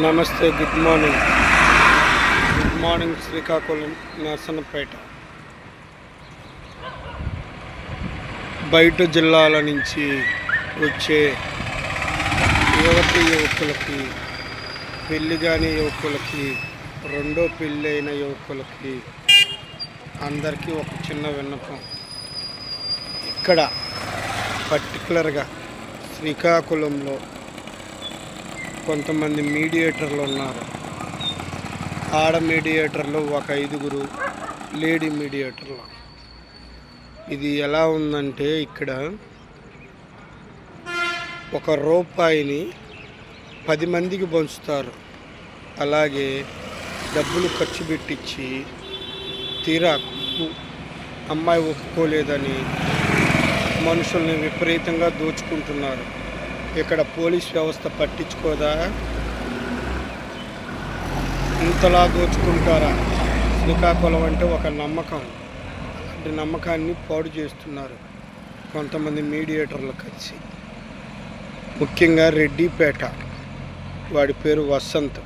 నమస్తే, good morning Srikakulam Narasannapeta. బయట జిల్లాల నుంచి వచ్చే యువకులకి, పెళ్ళి కాని యువకులకి, రెండో పెళ్ళి అయిన యువకులకి అందరికీ ఒక చిన్న విన్నపం. ఇక్కడ పర్టికులర్గా శ్రీకాకుళంలో కొంతమంది మీడియేటర్లు ఉన్నారు. ఆడ మీడియేటర్లు ఒక 5గురు, లేడీ మీడియేటర్లు. ఇది ఎలా ఉందంటే, ఇక్కడ ₹1 10 మందికి పంచుతారు. అలాగే డబ్బులు ఖర్చు పెట్టించి తీరా అమ్మాయి ఒప్పుకోలేదని మనుషుల్ని విపరీతంగా దోచుకుంటున్నారు. ఇక్కడ పోలీస్ వ్యవస్థ పట్టించుకోదా? ఇంతలా దోచుకుంటారా? శ్రీకాకుళం అంటే ఒక నమ్మకం. అలాంటి నమ్మకాన్ని పాడు చేస్తున్నారు కొంతమంది మీడియేటర్లు కలిసి. ముఖ్యంగా రెడ్డిపేట, వాడి పేరు వసంత్.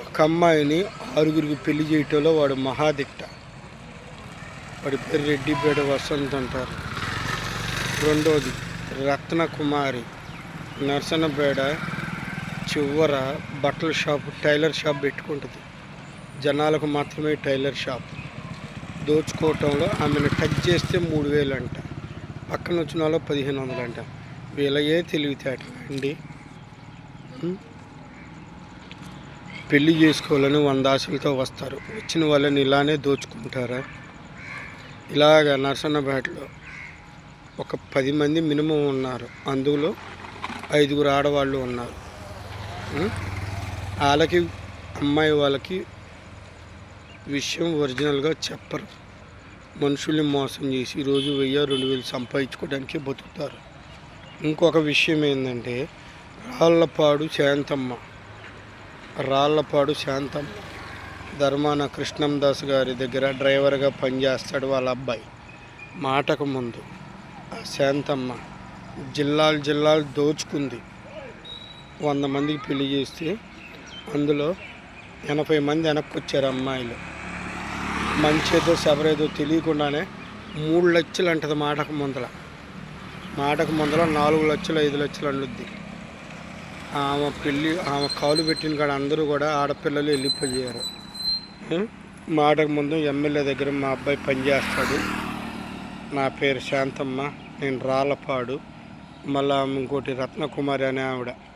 ఒక అమ్మాయిని 6గురికి పెళ్లి చేయటంలో వాడు మహాదిట్ట. వాడి పేరు రెడ్డిపేట వసంత్ అంటారు. రెండోది రత్నకుమారి, నర్సన్నపేట చివర బట్టల షాపు, టైలర్ షాప్ పెట్టుకుంటుంది. జనాలకు మాత్రమే టైలర్ షాప్. దోచుకోవటంలో ఆమెను టచ్ చేస్తే 3000 అంట, పక్కన వచ్చిన వాళ్ళు 1500 అంట. వీళ్ళయే తెలివితేటలు అండి. పెళ్ళి చేసుకోవాలని 100 ఆశలతో వస్తారు. వచ్చిన వాళ్ళని ఇలానే దోచుకుంటారా? ఇలాగ నర్సన్నపేటలో ఒక 10 మంది మినిమం ఉన్నారు. అందులో 5గురు ఆడవాళ్ళు ఉన్నారు. వాళ్ళకి, అమ్మాయి వాళ్ళకి విషయం ఒరిజినల్గా చెప్పరు. మనుషుల్ని మోసం చేసి రోజు 1000-2000 సంపాదించుకోవడానికి బతుకుతారు. ఇంకొక విషయం ఏంటంటే, రాళ్లపాడు శాంతమ్మ ధర్మాన కృష్ణందాస్ గారి దగ్గర డ్రైవర్గా పనిచేస్తాడు వాళ్ళ అబ్బాయి. మాటకు ముందు శాంతమ్మ జిల్లాలు దోచుకుంది. 100 మందికి పెళ్లి చేస్తే అందులో 80 మంది వెనక్కి వచ్చారు అమ్మాయిలు. మంచేదో శబరేదో తెలియకుండానే 3 లక్షలు అంటది. మాటకు ముందల 4 లక్షలు 5 లక్షలు అండుద్ది. ఆమె కాలు పెట్టిన కాడ అందరూ కూడా ఆడపిల్లలు వెళ్ళిపోయారు. మాటకు ముందు ఎమ్మెల్యే దగ్గర మా అబ్బాయి పనిచేస్తాడు, నా పేరు శాంతమ్మ, నేను రాళ్ళపాడు. మళ్ళీ ఇంకోటి రత్నకుమారి అనే ఆవిడ